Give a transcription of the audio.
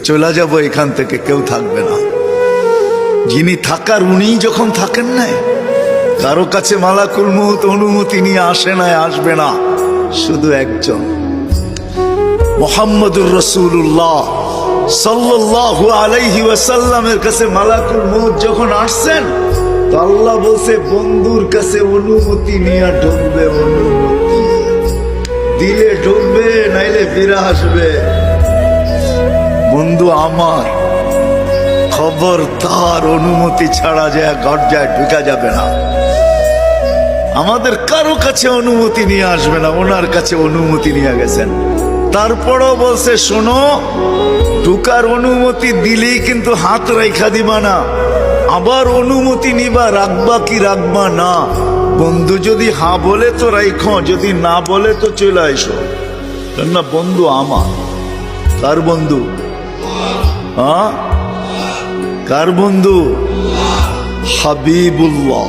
চলে যাব এখান থেকে, কেউ থাকবে না। যিনি থাকার উনিই যখন থাকেন নাই, কারো কাছে মালাকুল মউত অনুমতি নিয়ে আসে নাই, আসবে না। শুধু একজন মুহাম্মদুর রাসূলুল্লাহ সাল্লাল্লাহু আলাইহি ওয়াসাল্লামের কাছে মালাকুল মউত যখন আসছেন, তো আল্লাহ বলছে বন্ধুর কাছে অনুমতি নিয়ে ঢুকবে, অনুমতি দিলে ঢুকবে, নাইলে ফিরে আসবে। বন্ধু আমার, খবরদার অনুমতি ছাড়া যায় গর্জায় ঢুকা যাবে না। আমাদের কারো কাছে অনুমতি নিয়ে আসবে না, ওনার কাছে অনুমতি নিয়ে গেছেন। তারপরও বলছে শোনো, ঢুকার অনুমতি দিলেই কিন্তু হাত রাইখা দিবা না, আবার অনুমতি নিবা, রাখবা কি রাখবা না। বন্ধু যদি হা বলে তো রাইখো, যদি না বলে তো চলে আইসো। না বন্ধু আমার, কার বন্ধু? হ্যাঁ, কার বন্ধু? হাবিবুল্লাহ।